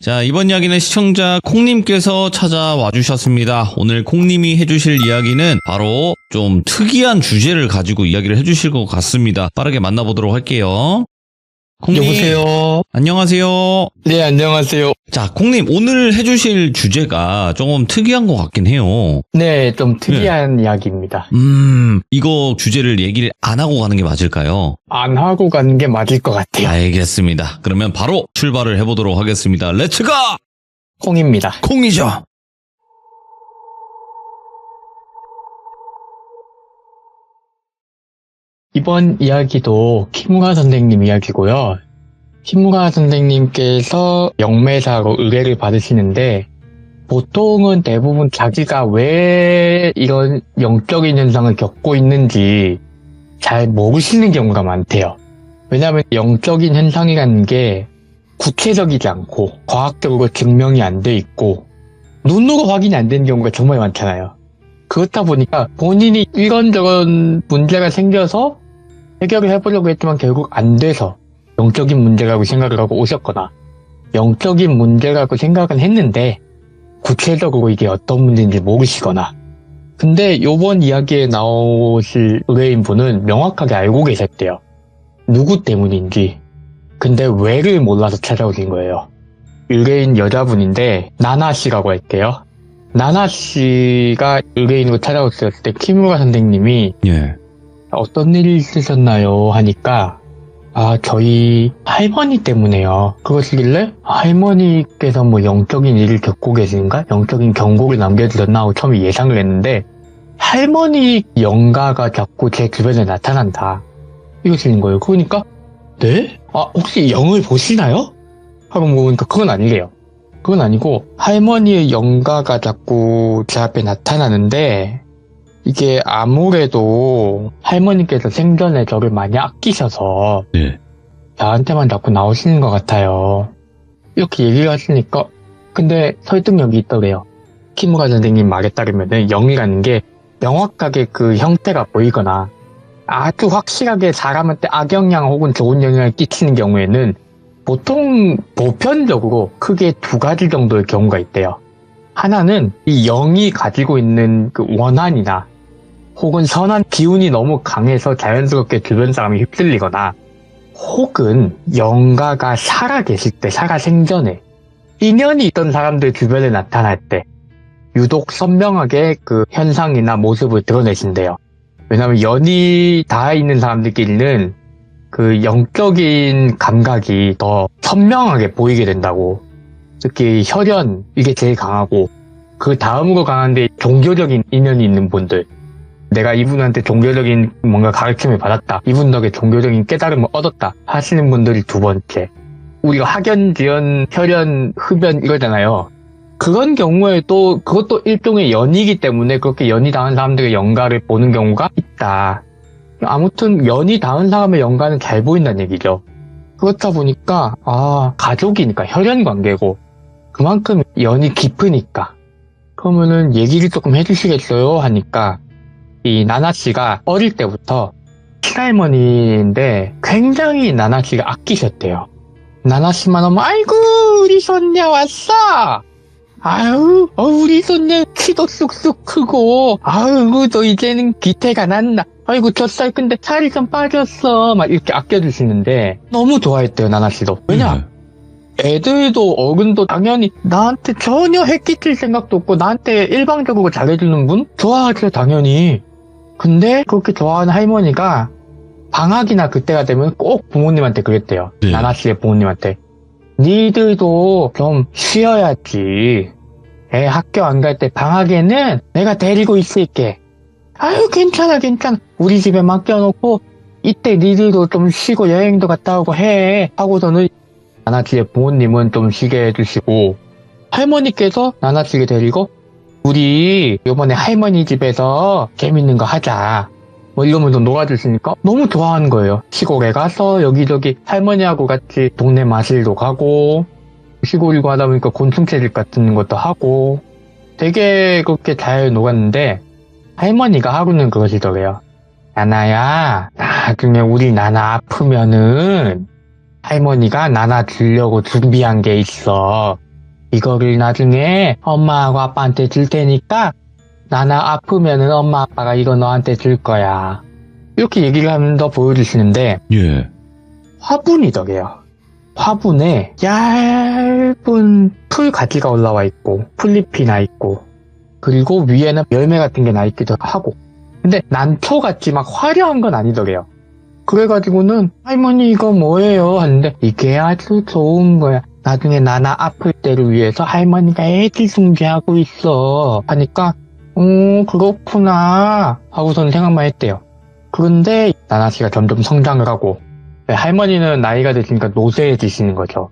자, 이번 이야기는 시청자 콩님께서 찾아와 주셨습니다. 오늘 콩님이 해주실 이야기는 바로 좀 특이한 주제를 가지고 이야기를 해주실 것 같습니다. 빠르게 만나보도록 할게요. 콩님. 여보세요. 안녕하세요. 네, 안녕하세요. 자, 콩님, 오늘 해주실 주제가 조금 특이한 것 같긴 해요. 네, 좀 특이한 이야기입니다. 이거 주제를 얘기를 안 하고 가는 게 맞을까요? 안 하고 가는 게 맞을 것 같아요. 알겠습니다. 그러면 바로 출발을 해보도록 하겠습니다. 렛츠가! 콩입니다. 콩이죠. 이번 이야기도 키무라 선생님 이야기고요. 키무라 선생님께서 영매사로 의뢰를 받으시는데 보통은 대부분 자기가 왜 이런 영적인 현상을 겪고 있는지 잘 모르시는 경우가 많대요. 왜냐하면 영적인 현상이라는 게 구체적이지 않고 과학적으로 증명이 안 돼 있고 눈으로 확인이 안 되는 경우가 정말 많잖아요. 그렇다 보니까 본인이 이런저런 문제가 생겨서 해결을 해보려고 했지만 결국 안 돼서 영적인 문제라고 생각을 하고 오셨거나 영적인 문제라고 생각은 했는데 구체적으로 이게 어떤 문제인지 모르시거나 근데 요번 이야기에 나오실 의뢰인분은 명확하게 알고 계셨대요. 누구 때문인지. 근데 왜를 몰라서 찾아오신 거예요. 의뢰인 여자분인데 나나씨라고 할게요. 나나씨가 의뢰인으로 찾아오셨을 때 키무라 선생님이 예. 어떤 일이 있으셨나요? 하니까 저희 할머니 때문에요. 그러시길래 할머니께서 뭐 영적인 일을 겪고 계신가? 영적인 경고를 남겨주셨나 하고 처음에 예상을 했는데 할머니 영가가 자꾸 제 주변에 나타난다. 이러시는 거예요. 그러니까 네? 혹시 영을 보시나요? 하고 물으니까 그건 아니래요. 그건 아니고 할머니의 영가가 자꾸 제 앞에 나타나는데 이게 아무래도 할머니께서 생전에 저를 많이 아끼셔서 네. 저한테만 자꾸 나오시는 것 같아요. 이렇게 얘기를 하시니까 근데 설득력이 있더래요. 키무라 선생님 말에 따르면 영이라는 게 명확하게 그 형태가 보이거나 아주 확실하게 사람한테 악영향 혹은 좋은 영향을 끼치는 경우에는 보통 보편적으로 크게 두 가지 정도의 경우가 있대요. 하나는 이 영이 가지고 있는 그 원한이나 혹은 선한 기운이 너무 강해서 자연스럽게 주변 사람이 휩쓸리거나 혹은 영가가 살아계실 때, 살아생전에 인연이 있던 사람들 주변에 나타날 때 유독 선명하게 그 현상이나 모습을 드러내신대요. 왜냐하면 연이 닿아 있는 사람들끼리는 그 영적인 감각이 더 선명하게 보이게 된다고. 특히 혈연 이게 제일 강하고 그 다음으로 강한데 종교적인 인연이 있는 분들 내가 이분한테 종교적인 뭔가 가르침을 받았다 이분 덕에 종교적인 깨달음을 얻었다 하시는 분들이 두 번째 우리가 학연, 지연, 혈연, 흡연 이러잖아요. 그런 경우에 또 그것도 일종의 연이기 때문에 그렇게 연이 닿은 사람들의 영가를 보는 경우가 있다. 아무튼 연이 닿은 사람의 영가는 잘 보인다는 얘기죠. 그렇다 보니까 가족이니까 혈연 관계고 그만큼 연이 깊으니까 그러면은 얘기를 조금 해주시겠어요? 하니까 이 나나씨가 어릴 때부터 친할머니인데 굉장히 나나씨가 아끼셨대요. 나나씨만 하면 아이고 우리 손녀 왔어. 아유 우리 손녀 키도 쑥쑥 크고 아유 너 이제는 기태가 났나. 아이고 젖살 근데 살이 좀 빠졌어. 막 이렇게 아껴주시는데 너무 좋아했대요 나나씨도. 왜냐? 애들도 어른도 당연히 나한테 전혀 해끼칠 생각도 없고 나한테 일방적으로 잘해주는 분? 좋아하죠 당연히. 근데 그렇게 좋아하는 할머니가 방학이나 그때가 되면 꼭 부모님한테 그랬대요. 네. 나나씨의 부모님한테. 니들도 좀 쉬어야지. 애 학교 안 갈 때 방학에는 내가 데리고 있을게. 아유 괜찮아. 우리 집에 맡겨놓고 이때 니들도 좀 쉬고 여행도 갔다 오고 해. 하고서는 나나씨의 부모님은 좀 쉬게 해주시고 할머니께서 나나씨를 데리고 우리 요번에 할머니 집에서 재밌는 거 하자 뭐 이러면서 놀아주시니까 너무 좋아하는 거예요. 시골에 가서 여기저기 할머니하고 같이 동네 마실도 가고 시골이고 하다 보니까 곤충채집 같은 것도 하고 되게 그렇게 잘 놀았는데 할머니가 하루는 그러시더래요. 나나야 나중에 우리 나나 아프면은 할머니가 나나 주려고 준비한 게 있어. 이거를 나중에 엄마하고 아빠한테 줄 테니까 나나 아프면은 엄마 아빠가 이거 너한테 줄 거야. 이렇게 얘기를 하면서 보여주시는데 예. 화분이더래요. 화분에 얇은 풀 가지가 올라와 있고 풀잎이 나 있고 그리고 위에는 열매 같은 게 나 있기도 하고 근데 난초같이 막 화려한 건 아니더래요. 그래가지고는 할머니 이거 뭐예요? 하는데 이게 아주 좋은 거야. 나중에 나나 아플 때를 위해서 할머니가 애지중지하고 있어. 하니까 그렇구나 하고서는 생각만 했대요. 그런데 나나씨가 점점 성장을 하고 할머니는 나이가 드시니까 노쇠해지시는 거죠.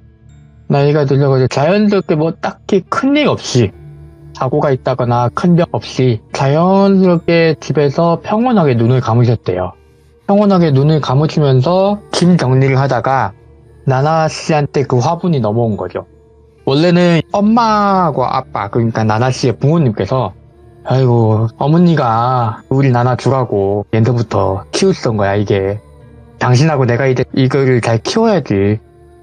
나이가 들려가지고 자연스럽게 뭐 딱히 큰일 없이 사고가 있다거나 큰 병 없이 자연스럽게 집에서 평온하게 눈을 감으셨대요. 평온하게 눈을 감으시면서 짐 정리를 하다가 나나씨한테 그 화분이 넘어온 거죠. 원래는 엄마하고 아빠 그러니까 나나씨의 부모님께서 아이고 어머니가 우리 나나 주라고 옛날부터 키우시던 거야 이게. 당신하고 내가 이제 이거를 잘 키워야지.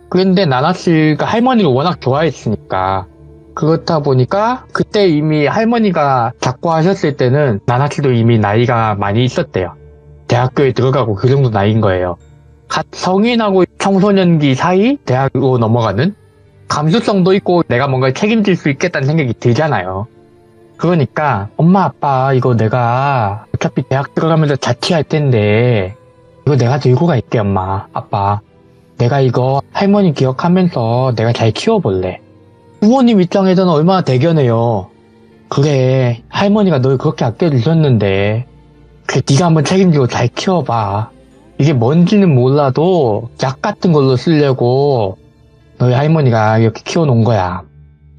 그런데 나나씨가 할머니를 워낙 좋아했으니까 그렇다 보니까 그때 이미 할머니가 작고 하셨을 때는 나나씨도 이미 나이가 많이 있었대요. 대학교에 들어가고 그 정도 나이인 거예요. 갓 성인하고 청소년기 사이 대학으로 넘어가는 감수성도 있고 내가 뭔가 책임질 수 있겠다는 생각이 들잖아요. 그러니까 엄마 아빠 이거 내가 어차피 대학 들어가면서 자취할 텐데 이거 내가 들고 갈게 엄마 아빠. 내가 이거 할머니 기억하면서 내가 잘 키워볼래. 부모님 입장에서는 얼마나 대견해요. 그래 할머니가 널 그렇게 아껴주셨는데 그래 네가 한번 책임지고 잘 키워봐. 이게 뭔지는 몰라도 약 같은 걸로 쓰려고 너희 할머니가 이렇게 키워놓은 거야.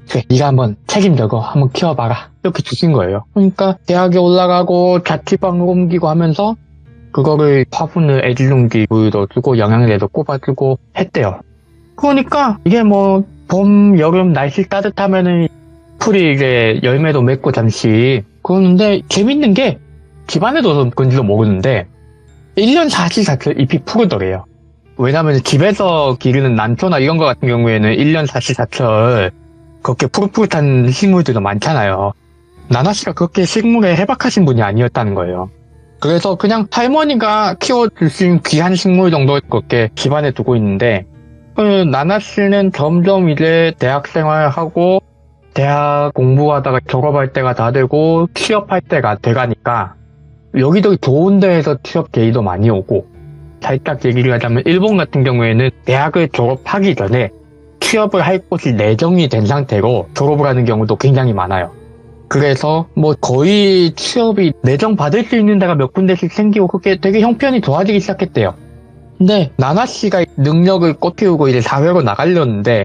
그래 네가 한번 책임져고 한번 키워봐라. 이렇게 주신 거예요. 그러니까 대학에 올라가고 자취방을 옮기고 하면서 그거를 화분을 애지중지로 주고 영양제도 꼽아주고 했대요. 그러니까 이게 뭐 봄, 여름 날씨 따뜻하면은 풀이 이제 열매도 맺고 잠시 그러는데 재밌는 게 집안에도 건지도 모르는데 1년 사시사철 잎이 푸르더래요. 왜냐면 집에서 기르는 난초나 이런 거 같은 경우에는 1년 사시사철 그렇게 푸릇푸릇한 식물들도 많잖아요. 나나씨가 그렇게 식물에 해박하신 분이 아니었다는 거예요. 그래서 그냥 할머니가 키워주신 귀한 식물 정도 그렇게 집안에 두고 있는데 나나씨는 점점 이제 대학 생활하고 대학 공부하다가 졸업할 때가 다 되고 취업할 때가 돼가니까 여기저기 좋은 데에서 취업 제의도 많이 오고 살짝 얘기를 하자면 일본 같은 경우에는 대학을 졸업하기 전에 취업을 할 곳이 내정이 된 상태로 졸업을 하는 경우도 굉장히 많아요. 그래서 뭐 거의 취업이 내정 받을 수 있는 데가 몇 군데씩 생기고 그게 되게 형편이 좋아지기 시작했대요. 근데 나나씨가 능력을 꽃피우고 이제 사회로 나가려는데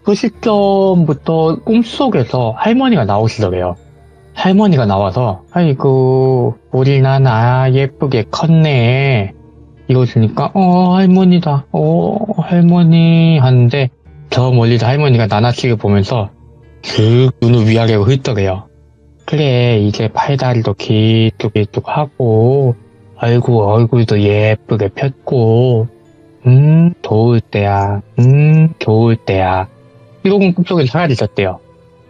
그 시점부터 꿈속에서 할머니가 나오시더래요. 할머니가 나와서 아이고 우리 나나 예쁘게 컸네 이러시니까 할머니다 할머니 하는데 저 멀리서 할머니가 나나씨를 보면서 슥 눈을 위아래로 훑더래요. 그래 이제 팔다리도 길쭉길쭉 하고 아이고 얼굴도 예쁘게 폈고 좋을 때야 좋을 때야 이러고 꿈속에 사라지셨대요.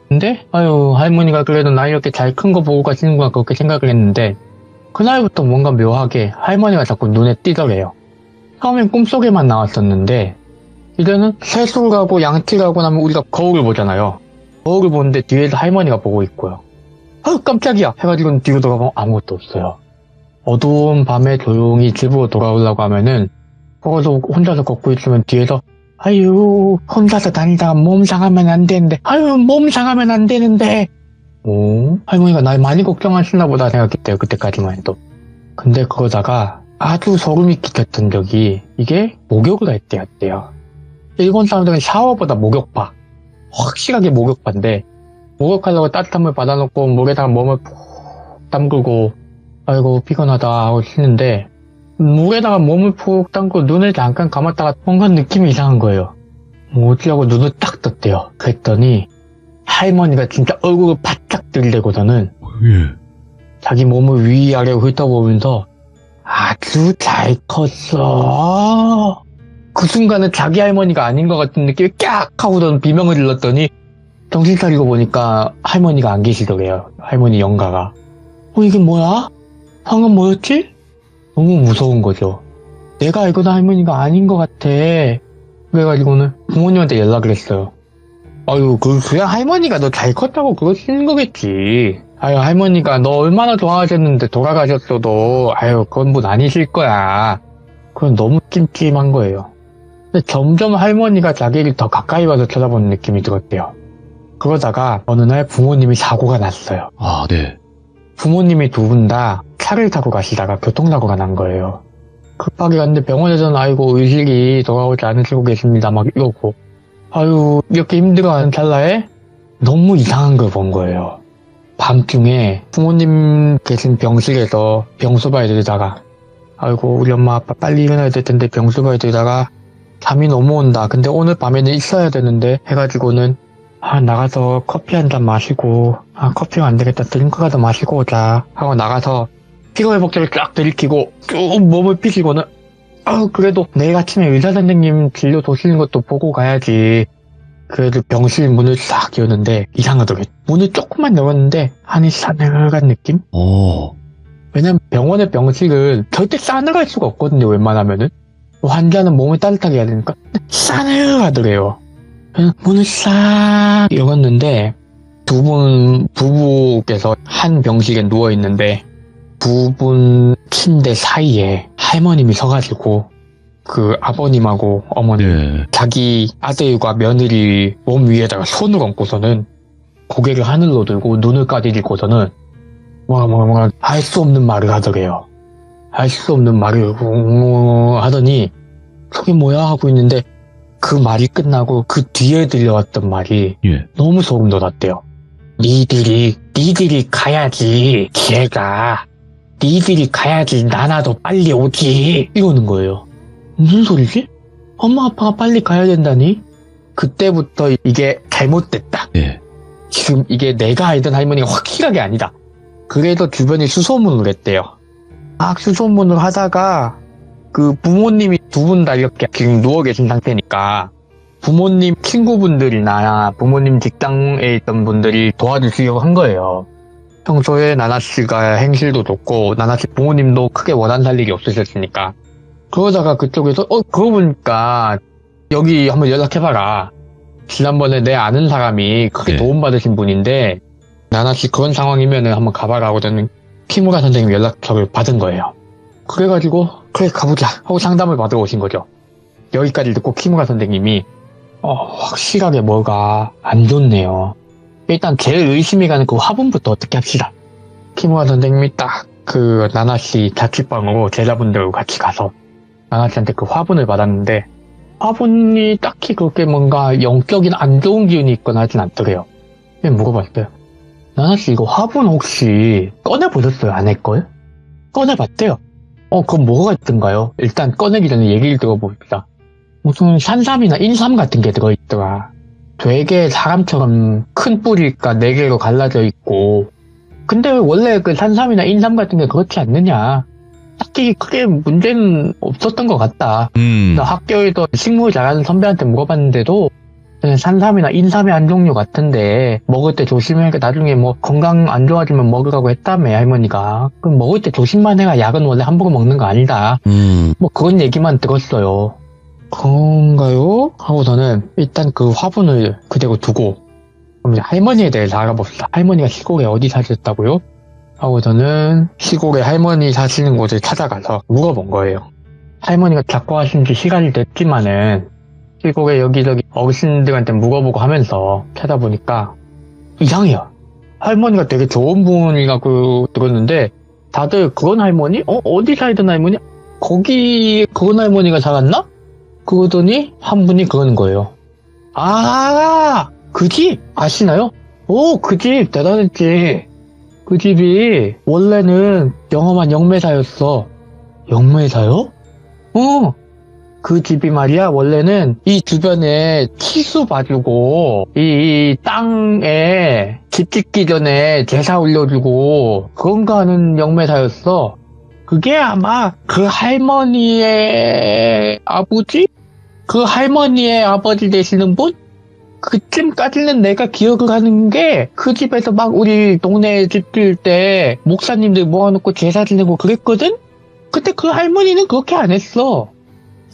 근데 아유 할머니가 그래도 나 이렇게 잘 큰 거 보고 가시는구나 그렇게 생각을 했는데 그날부터 뭔가 묘하게 할머니가 자꾸 눈에 띄더래요. 처음엔 꿈속에만 나왔었는데 이제는 세수를 하고 양치를 하고 나면 우리가 거울을 보잖아요. 거울을 보는데 뒤에서 할머니가 보고 있고요. 깜짝이야 해가지고 뒤로 돌아보면 아무것도 없어요. 어두운 밤에 조용히 집으로 돌아오려고 하면은 거기서 혼자서 걷고 있으면 뒤에서 아유 혼자서 다니다가 몸 상하면 안 되는데 아유 몸 상하면 안 되는데 할머니가 날 많이 걱정하시나 보다 생각했대요. 그때까지만 해도. 근데 그러다가 아주 소름이 끼쳤던 적이 이게 목욕을 할 때였대요. 일본 사람들은 샤워보다 목욕파 확실하게 목욕파인데 목욕하려고 따뜻한 물 받아놓고 물에다가 몸을 푹 담그고 아이고 피곤하다 하고 쉬는데 물에다가 몸을 푹 담고 눈을 잠깐 감았다가 뭔가 느낌이 이상한 거예요. 뭐지 하고 눈을 딱 떴대요. 그랬더니 할머니가 진짜 얼굴을 바짝 들이대고서는 자기 몸을 위아래로 훑어보면서 아주 잘 컸어. 그 순간에 자기 할머니가 아닌 것 같은 느낌이 깍 하고서는 비명을 질렀더니 정신 차리고 보니까 할머니가 안 계시더래요. 할머니 영가가. 이게 뭐야? 방금 뭐였지? 너무 무서운 거죠. 내가 알고는 할머니가 아닌 것 같아. 그래가지고는 부모님한테 연락을 했어요. 아유, 그냥 할머니가 너 잘 컸다고 그러시는 거겠지. 아유, 할머니가 너 얼마나 좋아하셨는데 돌아가셨어도, 아유, 그건 분 아니실 거야. 그건 너무 찜찜한 거예요. 근데 점점 할머니가 자기를 더 가까이 와서 쳐다보는 느낌이 들었대요. 그러다가 어느 날 부모님이 사고가 났어요. 아, 네. 부모님이 두 분 다 차를 타고 가시다가 교통사고가 난 거예요. 급하게 갔는데 병원에서는 아이고 의식이 돌아오지 않으시고 계십니다 막 이러고 아유 이렇게 힘들어하는 찰나에 너무 이상한 걸 본 거예요. 밤중에 부모님 계신 병실에서 병소발 들다가 아이고 우리 엄마 아빠 빨리 일어나야 될 텐데 병소발 들다가 잠이 너무 온다. 근데 오늘 밤에는 있어야 되는데 해가지고는 나가서 커피 한 잔 마시고 커피가 안 되겠다 드링크라도 마시고 오자 하고 나가서 피로회복제를 쫙 들이키고 쭉 몸을 피시고는 그래도 내일 아침에 의사 선생님 진료 도시는 것도 보고 가야지. 그래도 병실 문을 싹 여는데 이상하더라고요. 문을 조금만 열었는데 안이 싸늘한 느낌? 왜냐면 병원의 병실은 절대 싸늘할 수가 없거든요. 웬만하면은 환자는 몸을 따뜻하게 해야 되니까 싸늘하더래요. 문을 싹 열었는데 두 분 부부께서 한 병실에 누워있는데 두 분 침대 사이에 할머님이 서가지고 그 아버님하고 어머니 네. 자기 아들과 며느리 몸 위에다가 손을 얹고서는 고개를 하늘로 들고 눈을 까디리고서는 알 수 없는 말을 하더래요. 알 수 없는 말을 하더니 저게 뭐야 하고 있는데 그 말이 끝나고 그 뒤에 들려왔던 말이 너무 소름 돋았대요. 니들이 가야지 걔가 니들이 가야지 나나도 빨리 오지 이러는 거예요. 무슨 소리지? 엄마 아빠가 빨리 가야 된다니? 그때부터 이게 잘못됐다. 지금 이게 내가 알던 할머니가 확실하게 아니다. 그래서 주변에 수소문을 했대요. 수소문을 하다가 그 부모님이 두 분 다 이렇게 지금 누워 계신 상태니까 부모님 친구분들이나 부모님 직장에 있던 분들이 도와주시려고 한 거예요. 평소에 나나씨가 행실도 좋고 나나씨 부모님도 크게 원한 살 일이 없으셨으니까 그러다가 그쪽에서 그러고 보니까 여기 한번 연락해봐라. 지난번에 내 아는 사람이 크게 도움받으신 분인데 나나씨 그런 상황이면은 한번 가봐라 하고 저는 키무라 선생님 연락처를 받은 거예요. 그래가지고 그래 가보자 하고 상담을 받으러 오신 거죠. 여기까지 듣고 키무라 선생님이 확실하게 뭐가 안 좋네요. 일단 제일 의심이 가는 그 화분부터 어떻게 합시다. 키무라 선생님이 딱 그 나나씨 자취방으로 제자분들과 같이 가서 나나씨한테 그 화분을 받았는데 화분이 딱히 그렇게 뭔가 영적인 안 좋은 기운이 있거나 하진 않더래요. 그냥 물어봤어요. 나나씨 이거 화분 혹시 꺼내보셨어요? 안 할걸? 꺼내봤대요. 그럼 뭐가 있던가요? 일단 꺼내기 전에 얘기를 들어봅시다. 무슨 산삼이나 인삼 같은 게 들어있더라. 되게 사람처럼 큰 뿌리가 4개로 갈라져 있고 근데 원래 그 산삼이나 인삼 같은 게 그렇지 않느냐. 딱히 크게 문제는 없었던 것 같다. 학교에서 식물 잘하는 선배한테 물어봤는데도 산삼이나 인삼의 한 종류 같은데 먹을 때 조심해야 나중에 뭐 건강 안 좋아지면 먹으라고 했다며 할머니가. 그럼 먹을 때 조심만 해가 약은 원래 함부로 먹는 거 아니다. 뭐 그런 얘기만 들었어요. 그런가요? 하고서는 일단 그 화분을 그대로 두고 그럼 이제 할머니에 대해서 알아봅시다. 할머니가 시골에 어디 사셨다고요? 하고 저는 시골에 할머니 사시는 곳을 찾아가서 물어본 거예요. 할머니가 자꾸 하신 지 시간이 됐지만은 시골에 여기저기 어르신들한테 물어보고 하면서 찾아보니까 이상해요. 할머니가 되게 좋은 분이라고 들었는데 다들 그런 할머니? 어디 살던 할머니? 거기 그런 할머니가 살았나? 그러더니 한 분이 그러는 거예요. 그 집 아시나요? 그 집 대단했지. 그 집이 원래는 영험한 영매사였어. 영매사요? 그 집이 말이야 원래는 이 주변에 치수 봐주고 이 땅에 집 짓기 전에 제사 올려주고 그런 거 하는 영매사였어. 그게 아마 그 할머니의 아버지? 그 할머니의 아버지 되시는 분? 그쯤까지는 내가 기억을 하는 게 그 집에서 막 우리 동네 집들 때 목사님들 모아놓고 제사 지내고 그랬거든? 근데 그 할머니는 그렇게 안 했어.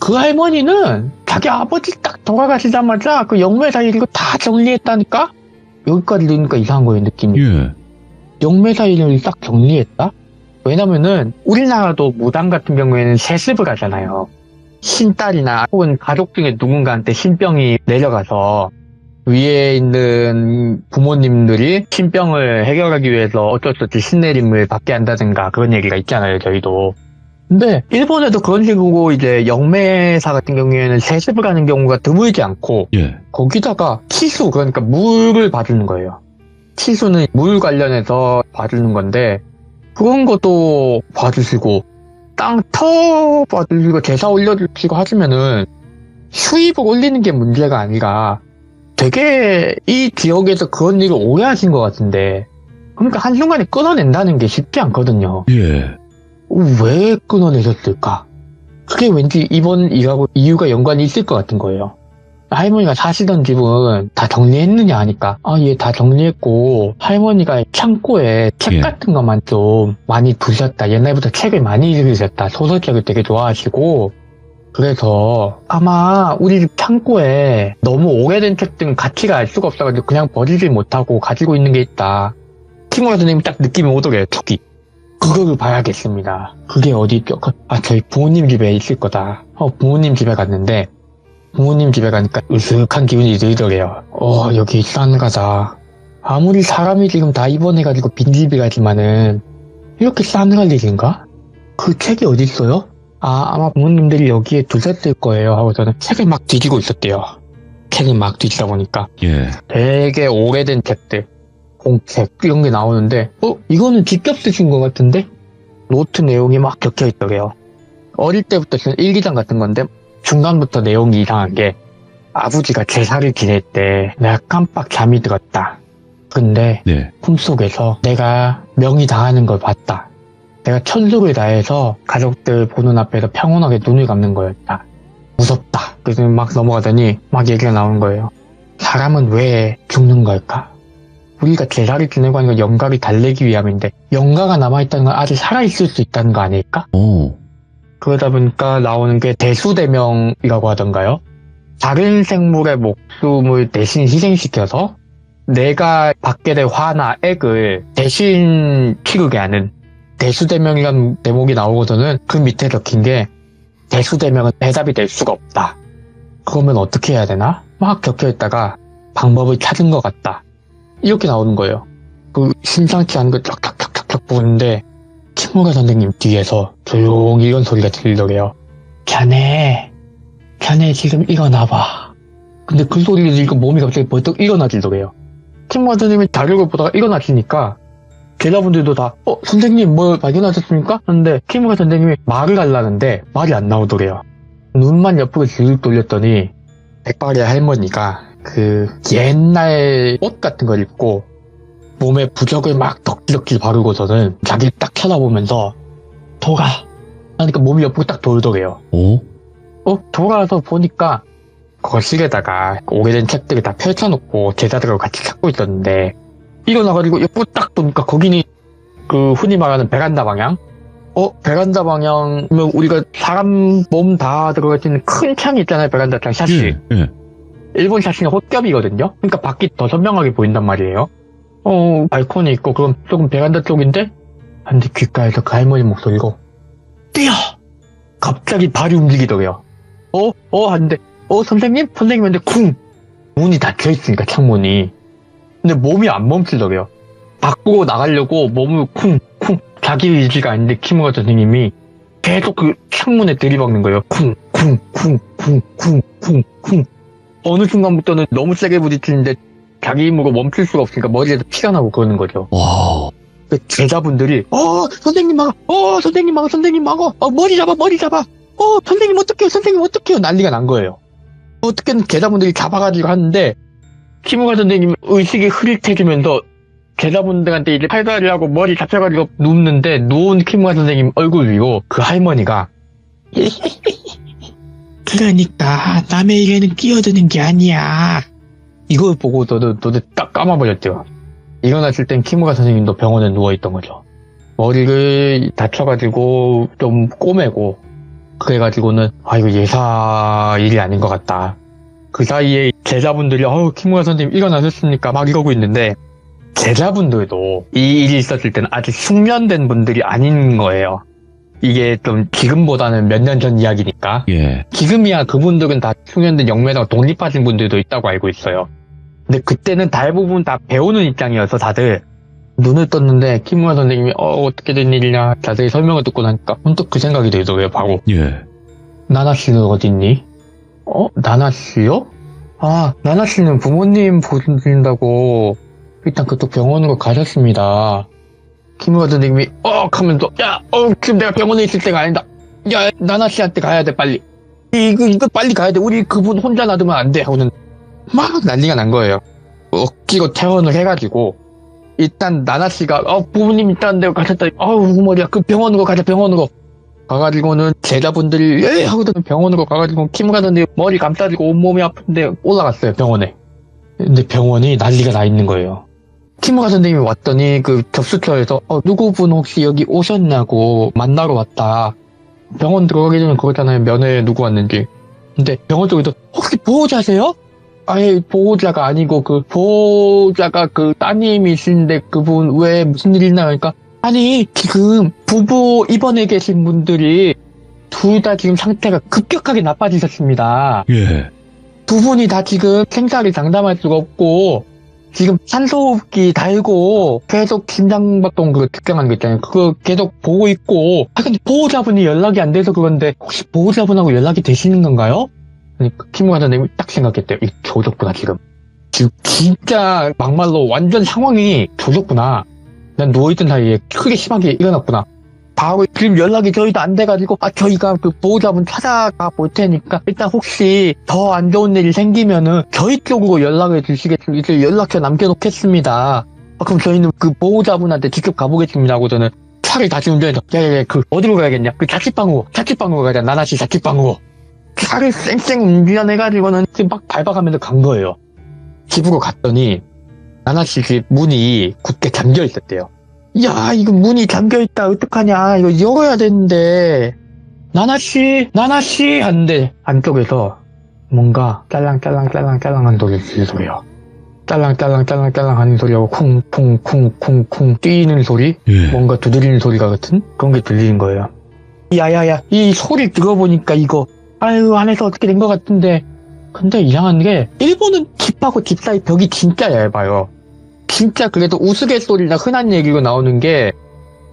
그 할머니는 자기 아버지 딱 돌아가시자마자 그 영매사 일을 다 정리했다니까? 여기까지 들으니까 이상한 거예요, 느낌이. 예. 영매사 일을 딱 정리했다? 왜냐면은 우리나라도 무당 같은 경우에는 세습을 하잖아요. 신딸이나 혹은 가족 중에 누군가한테 신병이 내려가서 위에 있는 부모님들이 신병을 해결하기 위해서 어쩔 수 없이 신내림을 받게 한다든가 그런 얘기가 있잖아요, 저희도. 근데 일본에도 그런 식으로 이제 영매사 같은 경우에는 세습을 하는 경우가 드물지 않고 예. 거기다가 치수, 그러니까 물을 봐주는 거예요. 치수는 물 관련해서 봐주는 건데 그런 것도 봐주시고 땅 터 봐주시고 제사 올려주시고 하시면은 수입을 올리는 게 문제가 아니라 되게 이 지역에서 그런 일을 오래 하신 것 같은데 그러니까 한순간에 끊어낸다는 게 쉽지 않거든요. 예. 왜 끊어내셨을까? 그게 왠지 이번 일하고 이유가 연관이 있을 것 같은 거예요. 할머니가 사시던 집은 다 정리했느냐 하니까 얘 다 정리했고 할머니가 창고에 책 예. 같은 것만 좀 많이 두셨다. 옛날부터 책을 많이 읽으셨다. 소설책을 되게 좋아하시고 그래서 아마 우리 집 창고에 너무 오래된 책들은 가치가 알 수가 없어가지고 그냥 버리지 못하고 가지고 있는 게 있다. 티모라 선생님이 딱 느낌이 오더래요. 툭이. 그거를 봐야겠습니다. 그게 어디 있죠? 저희 부모님 집에 있을 거다. 부모님 집에 갔는데 부모님 집에 가니까 으슥한 기분이 들더래요. 여기 싸늘하다. 아무리 사람이 지금 다 입원해가지고 빈집이라지만은 이렇게 싸늘할 일인가? 그 책이 어디 있어요? 아마 부모님들이 여기에 두셨을 거예요 하고 저는 책을 막 뒤지고 있었대요. 책을 막 뒤지다 보니까 예. 되게 오래된 책들, 공책 이런 게 나오는데 이거는 직접 쓰신 것 같은데? 노트 내용이 막 적혀 있더래요. 어릴 때부터 쓴 일기장 같은 건데 중간부터 내용이 이상한 게 아버지가 제사를 지낼 때 내가 깜빡 잠이 들었다. 근데 네. 꿈속에서 내가 명이 다하는 걸 봤다. 내가 천수를 다해서 가족들 보는 앞에서 평온하게 눈을 감는 거였다. 무섭다. 그래서 막 넘어가더니 막 얘기가 나오는 거예요. 사람은 왜 죽는 걸까? 우리가 제사를 지내고 하는 건 영각이 달래기 위함인데 영가가 남아있다는 건 아직 살아있을 수 있다는 거 아닐까? 오. 그러다 보니까 나오는 게 대수대명이라고 하던가요? 다른 생물의 목숨을 대신 희생시켜서 내가 받게 될 화나 액을 대신 치르게 하는 대수대명이라는 대목이 나오고서는 그 밑에 적힌 게 대수대명은 대답이 될 수가 없다. 그러면 어떻게 해야 되나? 막 적혀있다가 방법을 찾은 것 같다. 이렇게 나오는 거예요. 그 심상치 않은 거 쫙쫙쫙쫙 보는데 티모라 선생님 뒤에서 조용히 이런 소리가 들리더래요. 자네 지금 일어나봐. 근데 그 소리를 들으니까 몸이 갑자기 벌떡 일어나지더래요. 티모라 선생님이 자료를 보다가 일어나시니까 제자분들도 다 선생님 뭘 발견하셨습니까? 하는데 티모라 선생님이 말을 하려는데 말이 안 나오더래요. 눈만 옆으로 쭉 돌렸더니 백발의 할머니가 그 옛날 옷 같은 걸 입고 몸에 부적을 막 덕지덕지 바르고서는 자기를 딱 쳐다보면서 돌아 하니까 몸이 옆으로 딱 돌더래요. 오? 돌아서 보니까 거실에다가 오래된 책들을 다 펼쳐놓고 제자들하고 같이 찾고 있었는데 일어나가지고 옆으로 딱 보니까 거기는 그 흔히 말하는 베란다 방향? 베란다 방향이면 우리가 사람 몸 다 들어갈 수 있는 큰 창이 있잖아요. 베란다 창 샤시. 예. 일본 샤시는 헛겹이거든요. 그러니까 밖이 더 선명하게 보인단 말이에요. 발코니 있고 그럼 조금 베란다 쪽인데 근데 귓가에서 그 할머니 목소리로 뛰어! 갑자기 발이 움직이더래요. 하는데 선생님? 선생님한테 쿵! 문이 닫혀있으니까 창문이. 근데 몸이 안 멈추더래요. 밖으로 나가려고 몸을 쿵! 자기 의지가 아닌데 키무라 선생님이 계속 그 창문에 들이박는 거예요. 쿵! 어느 순간부터는 너무 세게 부딪히는데 자기 힘으로 멈출 수가 없으니까 머리에서 피가 나고 그러는 거죠. 와. 제자분들이 선생님 막아 머리 잡아 선생님 어떡해요 난리가 난 거예요. 어떻게든 제자분들이 잡아가지고 하는데 키무라 선생님 의식이 흐릿해지면서 제자분들한테 이제 팔다리 하고 머리 잡혀가지고 눕는데 누운 키무라 선생님 얼굴 위로 그 할머니가 그러니까 남의 일에는 끼어드는 게 아니야. 이걸 보고 너도 딱 감아버렸대요. 일어났을 땐 키무라 선생님도 병원에 누워있던 거죠. 머리를 다쳐가지고 좀 꼬매고 그래가지고는 이거 예사 일이 아닌 것 같다. 그 사이에 제자분들이 키무라 선생님 일어나셨습니까? 막 이러고 있는데 제자분들도 이 일이 있었을 때는 아직 숙련된 분들이 아닌 거예요. 이게 좀 지금보다는 몇 년 전 이야기니까. 예. 지금이야 그분들은 다 숙련된 영매다가 독립하신 분들도 있다고 알고 있어요. 근데 그때는 대부분 다 배우는 입장이어서 다들 눈을 떴는데 키무라 선생님이 어떻게 된 일이냐 자세히 설명을 듣고 나니까 문득 그 생각이 들더라고요. 바로 예. 나나씨는 어딨니? 나나씨요? 나나씨는 부모님 보신다고 일단 그쪽 병원으로 가셨습니다. 키무라 선생님이 하면서 지금 내가 병원에 있을 때가 아니다. 야 나나씨한테 가야 돼 빨리. 이거 빨리 가야 돼. 우리 그분 혼자 놔두면 안 돼. 하고는 막 난리가 난 거예요. 억지로 퇴원을 해가지고 일단 나나씨가 부모님 있다는 데 가셨다. 머리야 그 병원으로 가자. 병원으로 가가지고는 제자분들이 하고도 병원으로 가가지고 키무라 선생님 머리 감싸지고 온몸이 아픈데 올라갔어요. 병원에. 근데 병원이 난리가 나 있는 거예요. 키무라 선생님이 왔더니 그 접수처에서 누구분 혹시 여기 오셨냐고 만나러 왔다. 병원 들어가기 전에 그러잖아요. 면회 누구 왔는지. 근데 병원 쪽에서 혹시 보호자세요? 아예 보호자가 아니고 그 보호자가 그 따님이신데 그분 왜 무슨 일 있나 하니까 아니 지금 부부 입원해 계신 분들이 둘 다 지금 상태가 급격하게 나빠지셨습니다. 예. 두 분이 다 지금 생사를 장담할 수가 없고 지금 산소호흡기 달고 계속 심장박동 그거 측정하는 거 있잖아요. 그거 계속 보고 있고 근데 보호자분이 연락이 안 돼서 그런데 혹시 보호자분하고 연락이 되시는 건가요? 키무라 선생님이 딱 생각했대요. 이 조졌구나 지금 진짜 막말로 완전 상황이 조졌구나. 난 누워있던 사이에 크게 심하게 일어났구나. 바로 지금 연락이 저희도 안 돼가지고 저희가 그 보호자분 찾아가 볼 테니까 일단 혹시 더 안 좋은 일이 생기면은 저희 쪽으로 연락을 주시겠습니다. 이제 연락처 남겨놓겠습니다. 그럼 저희는 그 보호자분한테 직접 가보겠습니다 하고 저는 차를 다시 운전해서 그 어디로 가야겠냐? 그 자취방으로 가자. 나나씨 자취방으로 차를 쌩쌩 운전해가지고는 지금 막 밟아가면서 간 거예요. 집으로 갔더니 나나씨 집 문이 굳게 잠겨 있었대요. 야 이거 문이 잠겨있다 어떡하냐 이거 열어야 되는데 나나씨 하는데 안쪽에서 뭔가 짤랑짤랑한 소리를 들려요. 짤랑짤랑 하는 소리하고 쿵쿵쿵쿵쿵 뛰는 소리 예. 뭔가 두드리는 소리가 같은 그런 게 들리는 거예요. 야야야 이 소리 들어보니까 이거 안에서 어떻게 된 것 같은데 근데 이상한 게 일본은 집하고 집 사이 벽이 진짜 얇아요. 진짜 그래도 우스갯소리나 흔한 얘기로 나오는 게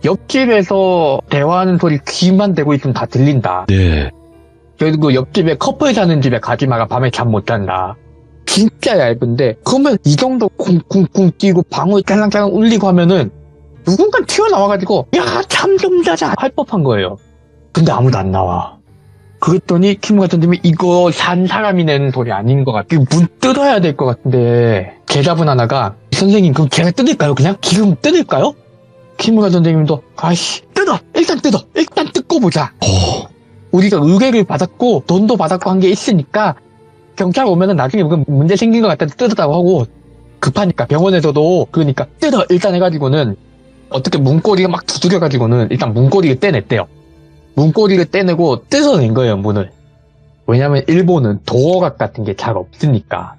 옆집에서 대화하는 소리 귀만 대고 있으면 다 들린다. 네. 그리고 옆집에 커플 사는 집에 가지마가 밤에 잠 못 잔다. 진짜 얇은데 그러면 이 정도 쿵쿵쿵 뛰고 방울 짤랑짤랑 울리고 하면은 누군가 튀어나와가지고 야 잠 좀 자자 할 법한 거예요. 근데 아무도 안 나와. 그랬더니 키무라 선생님이 이거 산 사람이 내는 소리 아닌 것 같아. 문 뜯어야 될 것 같은데 제자분 하나가 선생님 그럼 제가 뜯을까요? 그냥 지금 뜯을까요? 키무라 선생님도 일단 뜯고 보자. 우리가 의뢰를 받았고 돈도 받았고 한 게 있으니까 경찰 오면은 나중에 문제 생긴 것 같아서 뜯었다고 하고 급하니까 병원에서도 그러니까 뜯어 일단 해가지고는 어떻게 문고리가 막 두드려가지고는 일단 문고리를 떼냈대요. 문고리를 떼내고 뜯어낸 거예요, 문을. 왜냐면 일본은 도어각 같은 게 잘 없으니까.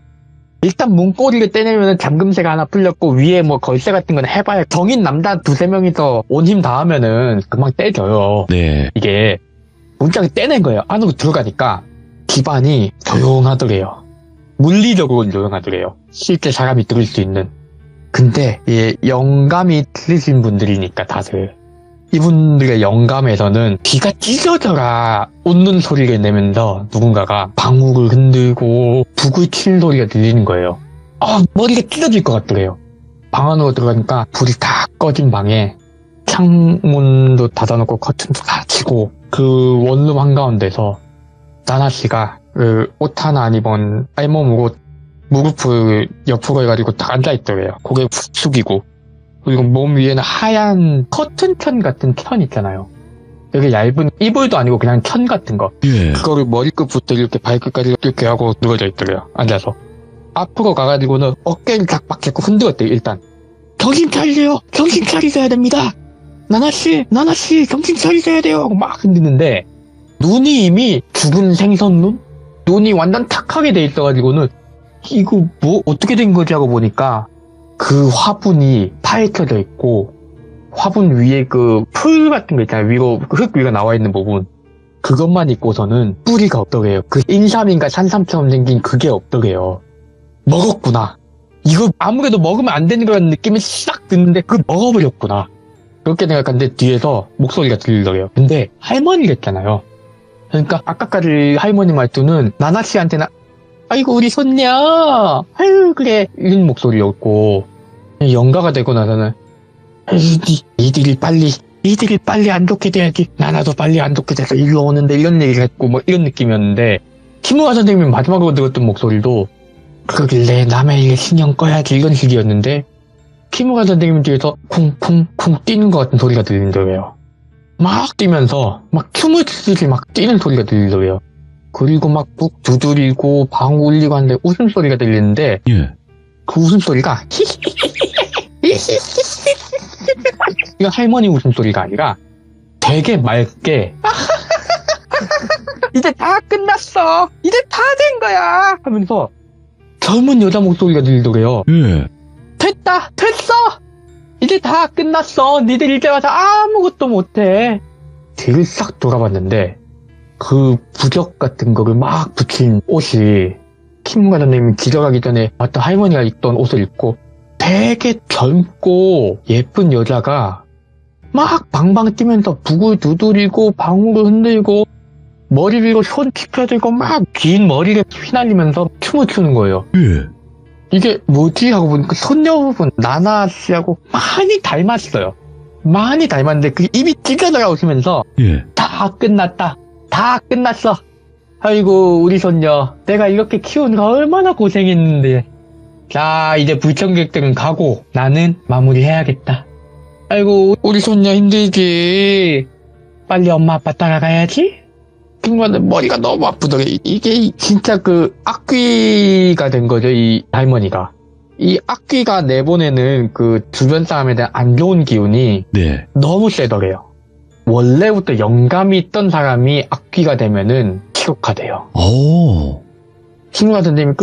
일단 문고리를 떼내면 잠금쇠가 하나 풀렸고 위에 뭐 걸쇠 같은 건 해봐야 성인 남자 두세 명이서 온 힘 다하면은 금방 떼져요. 네. 이게 문짝을 떼낸 거예요. 안으로 들어가니까 집안이 조용하더래요. 물리적으로 조용하더래요. 실제 사람이 들을 수 있는. 근데 영감이 들으신 분들이니까 다들 이분들의 영감에서는 귀가 찢어져라 웃는 소리를 내면서 누군가가 방울을 흔들고 북을 치는 소리가 들리는 거예요. 머리가 찢어질 것 같더래요. 방 안으로 들어가니까 불이 다 꺼진 방에 창문도 닫아놓고 커튼도 다 치고 그 원룸 한가운데서 나나씨가 옷 하나 안 입은 알몸으로 무릎을 옆으로 해가지고 딱 앉아있더래요. 고개 푹 숙이고 그리고 몸 위에는 하얀 커튼천 같은 천 있잖아요. 여기 얇은 이불도 아니고 그냥 천 같은 거. 예. 그거를 머리끝부터 이렇게 발끝까지 이렇게 하고 누워져 있더래요. 앉아서. 앞으로 가가지고는 어깨를 쫙 잡고 흔들었대요. 일단 정신 차리세요. 정신 차리셔야 됩니다. 나나씨 정신 차리셔야 돼요. 막 흔드는데 눈이 이미 죽은 생선눈? 눈이 완전 탁하게 돼 있어가지고는 이거 뭐 어떻게 된 거지 하고 보니까 그 화분이 파헤쳐져 있고 화분 위에 그 풀 같은 거 있잖아요. 위로 흙 위가 나와 있는 부분 그것만 있고서는 뿌리가 없더래요. 그 인삼인가 산삼처럼 생긴 그게 없더래요. 먹었구나. 이거 아무래도 먹으면 안 되는 거라는 느낌이 싹 드는데 그 먹어버렸구나. 그렇게 생각하는데 뒤에서 목소리가 들리더래요. 근데 할머니랬잖아요. 그러니까 아까까지 할머니 말투는 나나씨한테는 아이고 우리 손녀 아유 그래 이런 목소리였고 영가가 되고 나서는 이들이 빨리 안 좋게 돼야지 나나도 빨리 안 좋게 돼서 일로 오는데 이런 얘기를 했고 뭐 이런 느낌이었는데 키무아 선생님이 마지막으로 들었던 목소리도 그러길래 남의 일에 신경 꺼야지 이런 식이었는데 키무아 선생님 뒤에서 쿵쿵쿵 뛰는 것 같은 소리가 들리더래요. 막 뛰면서 막 춤을 추듯이 막 뛰는 소리가 들리더래요. 그리고 막 푹 두드리고 방구 울리고 하는데 웃음소리가 들리는데 예. 그 웃음소리가 이건 할머니 웃음소리가 아니라 되게 맑게 이제 다 끝났어 이제 다 된 거야 하면서 젊은 여자 목소리가 들리더래요. 예. 됐어 이제 다 끝났어 니들 이제 와서 아무것도 못해. 뒤를 싹 돌아봤는데 그 부적 같은 거를 막 붙인 옷이 킴무가 선생님이 기절하기 전에 봤던 할머니가 입던 옷을 입고 되게 젊고 예쁜 여자가 막 방방 뛰면서 북을 두드리고 방울을 흔들고 머리 위로 손 짚혀들고 막 긴 머리를 휘날리면서 춤을 추는 거예요. 예. 이게 뭐지 하고 보니까 손녀분 나나 씨하고 많이 닮았어요. 많이 닮았는데 그 입이 찢어나가오시면서 예. 다 끝났다. 다 끝났어. 아이고 우리 손녀 내가 이렇게 키우느라 얼마나 고생했는데 자 이제 불청객들은 가고 나는 마무리해야겠다. 아이고 우리 손녀 힘들지. 빨리 엄마 아빠 따라가야지. 그러면 머리가 너무 아프더래. 이게 진짜 그 악귀가 된 거죠. 이 할머니가. 이 악귀가 내보내는 그 주변 사람에 대한 안 좋은 기운이 네. 너무 세더래요. 원래부터 영감이 있던 사람이 악귀가 되면은 치욕하대요. 오. 친구가 선생님이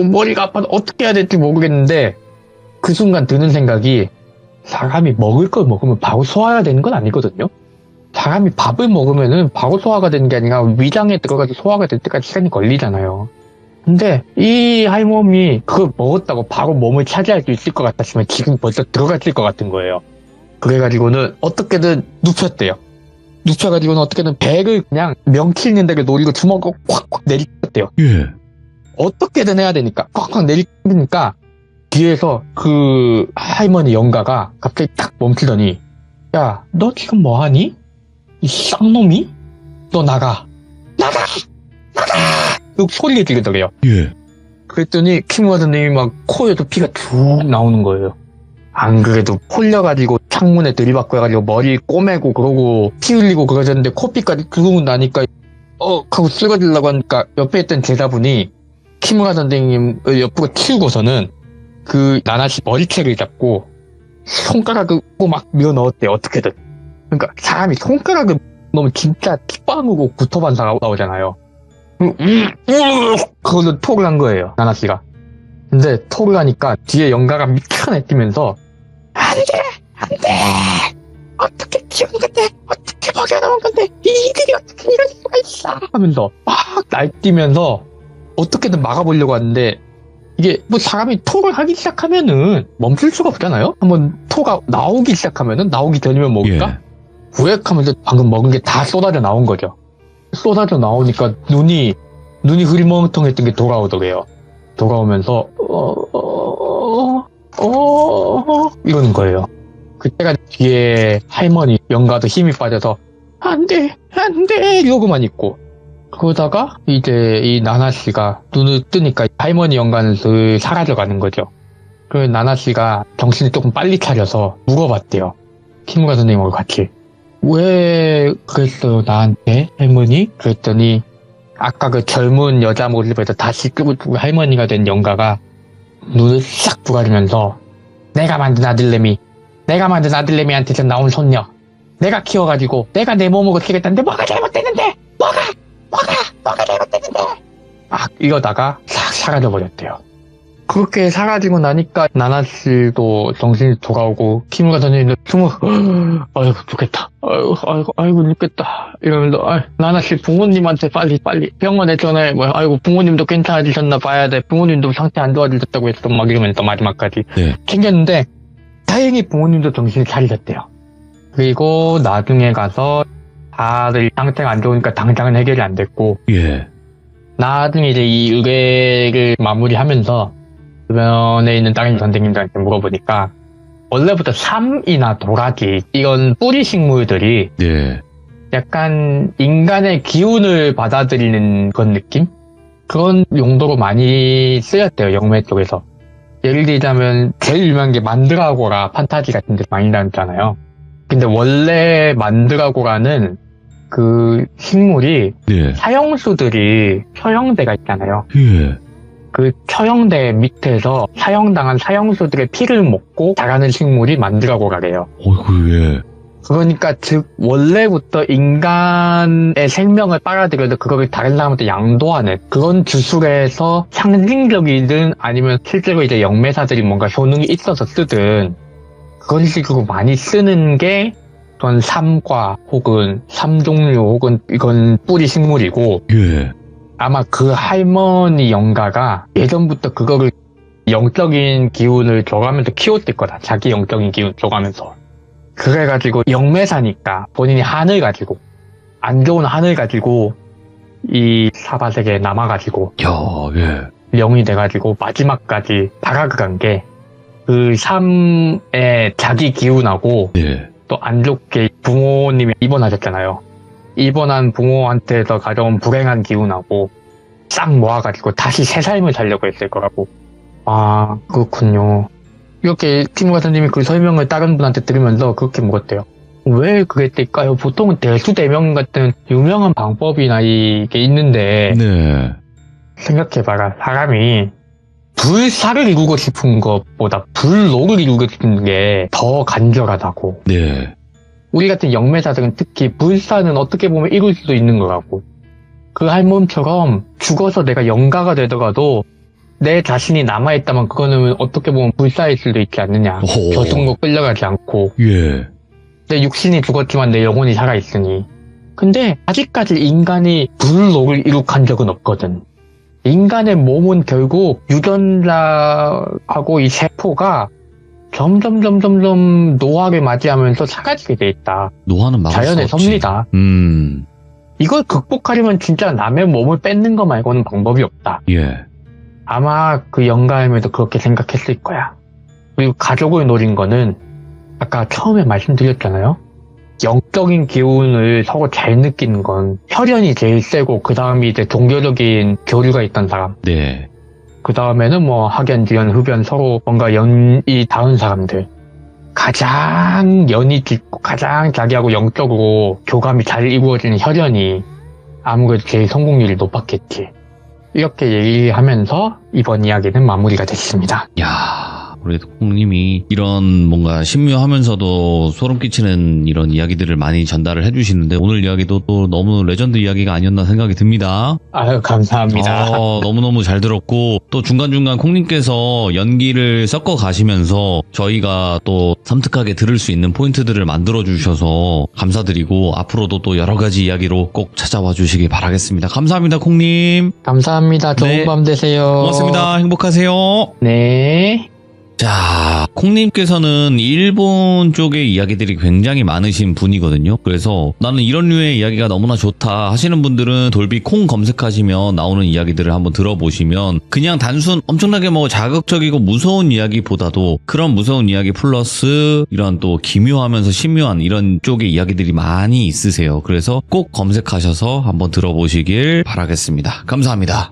머리가 아파서 어떻게 해야 될지 모르겠는데 그 순간 드는 생각이 사람이 먹을 걸 먹으면 바로 소화가 되는 건 아니거든요. 사람이 밥을 먹으면은 바로 소화가 되는 게 아니라 위장에 들어가서 소화가 될 때까지 시간이 걸리잖아요. 근데 이 할멈이 그걸 먹었다고 바로 몸을 차지할 수 있을 것 같았으면 지금 벌써 들어갔을 것 같은 거예요. 그래가지고는 어떻게든 눕혔대요. 눕혀가지고는 어떻게든 배를 그냥 명치 있는 데를 노리고 주먹을 콱콱 내리쳤대요. 예. 어떻게든 해야 되니까 콱콱 내리치니까 뒤에서 그 할머니 영가가 갑자기 딱 멈추더니 야, 너 지금 뭐하니? 이 쌍놈이? 너 나가! 소리를 지르더래요. 예. 그랬더니 킹와 선생님이 막 코에도 피가 쭉 나오는 거예요. 안 그래도 홀려가지고 창문에 들이받고 해가지고 머리 꼬매고 그러고 피 흘리고 그러셨는데 코피까지 쭉 나니까 하고 쓰러지려고 하니까 옆에 있던 제자분이 키무라 선생님을 옆으로 치우고서는 그 나나씨 머리채를 잡고 손가락을 막 밀어 넣었대. 어떻게든. 그러니까 사람이 손가락을 넣으면 진짜 핏방울고 구토반사가 나오잖아요. 그걸로 톡을 한 거예요. 나나씨가. 근데 톡을 하니까 뒤에 영가가 미쳐내 뛰면서 안돼 어떻게 키운 건데 어떻게 먹여놓은 건데 이들이 어떻게 이럴 수가 있어 하면서 막 날뛰면서 어떻게든 막아보려고 하는데 이게 뭐 사람이 톡을 하기 시작하면은 멈출 수가 없잖아요. 한번 톡가 나오기 시작하면은 나오기 전이면 먹을까? 구획하면서 방금 먹은 게 다 쏟아져 나온 거죠. 쏟아져 나오니까 눈이 흐리멍텅했던 게 돌아오더래요. 돌아오면서 이러는 거예요. 그때가 뒤에 할머니 영가도 힘이 빠져서 안돼 이러고만 있고 그러다가 이제 이 나나씨가 눈을 뜨니까 할머니 영가는 슬 사라져가는 거죠. 그 나나씨가 정신을 조금 빨리 차려서 물어봤대요. 키무라 선생님하고 같이 왜 그랬어요 나한테 할머니? 그랬더니 아까 그 젊은 여자 모습에서 다시 끄고 할머니가 된 영가가 눈을 싹 부가리면서 내가 만든 아들내미한테서 나온 손녀, 내가 키워가지고 내가 내 몸으로 키겠다는데 뭐가 잘못됐는데, 뭐가 잘못됐는데 막 이러다가 싹 사라져버렸대요. 그렇게 사라지고 나니까 나나씨도 정신이 돌아오고 키무라 선생님도 아이고 죽겠다, 아이고 죽겠다 이러면서, 나나씨 부모님한테 빨리 병원에 전화해, 아이고 부모님도 괜찮아지셨나 봐야 돼, 부모님도 상태 안 좋아지셨다고 했어, 막 이러면서 마지막까지 네. 챙겼는데 다행히 부모님도 정신이 차리셨대요. 그리고 나중에 가서 다들 상태가 안 좋으니까 당장은 해결이 안 됐고, 예. 나중에 이제 이 의뢰를 마무리하면서 주변에 있는 다른 선생님들한테 물어보니까 원래부터 삼이나 도라지 이런 뿌리 식물들이 네. 약간 인간의 기운을 받아들이는 그런 느낌? 그런 용도로 많이 쓰였대요, 영매 쪽에서. 예를 들자면 제일 유명한 게 만드라고라 판타지 같은 데 많이 나왔잖아요. 근데 원래 만드라고라는 그 식물이 네. 사형수들이 처형대가 있잖아요. 예. 그 처형대 밑에서 사형당한 사형수들의 피를 먹고 자라는 식물이 만드라고라래요. 어이구, 예. 그러니까 즉 원래부터 인간의 생명을 빨아들여도 그거를 다른 사람한테 양도하는 그런 주술에서 상징적이든 아니면 실제로 이제 영매사들이 뭔가 효능이 있어서 쓰든 그런 식으로 많이 쓰는 게 어떤 삼과 혹은 삼종류 혹은 이건 뿌리 식물이고, 예. 아마 그 할머니 영가가 예전부터 그거를 영적인 기운을 줘가면서 키웠을 거다. 자기 영적인 기운 줘가면서. 그래가지고 영매사니까 본인이 한을 가지고, 안 좋은 한을 가지고 이 사바세계에 남아가지고 야, 예. 영이 돼가지고 마지막까지 다가간 게 그 삶의 자기 기운하고 예. 또 안 좋게 부모님이 입원하셨잖아요. 입원한 부모한테서 가져온 불행한 기운하고 싹 모아가지고 다시 새 삶을 살려고 했을 거라고. 아, 그렇군요. 이렇게 키무라 선생님이 그 설명을 다른 분한테 들으면서 그렇게 물었대요. 왜 그랬을까요? 보통은 대수대명 같은 유명한 방법이나 이게 있는데, 네. 생각해봐라. 사람이 불사를 이루고 싶은 것보다 불로를 이루고 싶은 게 더 간절하다고. 네. 우리 같은 영매사들은 특히 불사는 어떻게 보면 이룰 수도 있는 거라고. 그 할멈처럼 죽어서 내가 영가가 되더라도 내 자신이 남아있다면 그거는 어떻게 보면 불사일 수도 있지 않느냐. 오. 저승로 끌려가지 않고. 예. 내 육신이 죽었지만 내 영혼이 살아있으니. 근데 아직까지 인간이 불로를 이룩한 적은 없거든. 인간의 몸은 결국 유전자하고 이 세포가 점점 노화를 맞이하면서 사라지게 돼 있다. 노화는 막을 수 자연의 없지. 섭리다. 이걸 극복하려면 진짜 남의 몸을 뺏는 거 말고는 방법이 없다. 예. 아마 그 영가임에도 그렇게 생각했을 거야. 그리고 가족을 노린 거는 아까 처음에 말씀드렸잖아요. 영적인 기운을 서로 잘 느끼는 건 혈연이 제일 세고 그 다음이 이제 종교적인 교류가 있던 사람. 네. 그 다음에는 뭐 학연, 지연, 흡연 서로 뭔가 연이 닿은 사람들. 가장 연이 깊고 가장 자기하고 영적으로 교감이 잘 이루어지는 혈연이 아무래도 제일 성공률이 높았겠지. 이렇게 얘기하면서 이번 이야기는 마무리가 됐습니다. 야, 우리 콩님이 이런 뭔가 신묘하면서도 소름 끼치는 이런 이야기들을 많이 전달을 해주시는데 오늘 이야기도 또 너무 레전드 이야기가 아니었나 생각이 듭니다. 아유, 감사합니다. 너무너무 잘 들었고 또 중간중간 콩님께서 연기를 섞어 가시면서 저희가 또 섬뜩하게 들을 수 있는 포인트들을 만들어 주셔서 감사드리고 앞으로도 또 여러 가지 이야기로 꼭 찾아와 주시기 바라겠습니다. 감사합니다, 콩님. 감사합니다. 좋은 네. 밤 되세요. 고맙습니다. 행복하세요. 네. 자, 콩님께서는 일본 쪽의 이야기들이 굉장히 많으신 분이거든요. 그래서 나는 이런 류의 이야기가 너무나 좋다 하시는 분들은 돌비 콩 검색하시면 나오는 이야기들을 한번 들어보시면 그냥 단순 엄청나게 뭐 자극적이고 무서운 이야기보다도 그런 무서운 이야기 플러스 이런 또 기묘하면서 신묘한 이런 쪽의 이야기들이 많이 있으세요. 그래서 꼭 검색하셔서 한번 들어보시길 바라겠습니다. 감사합니다.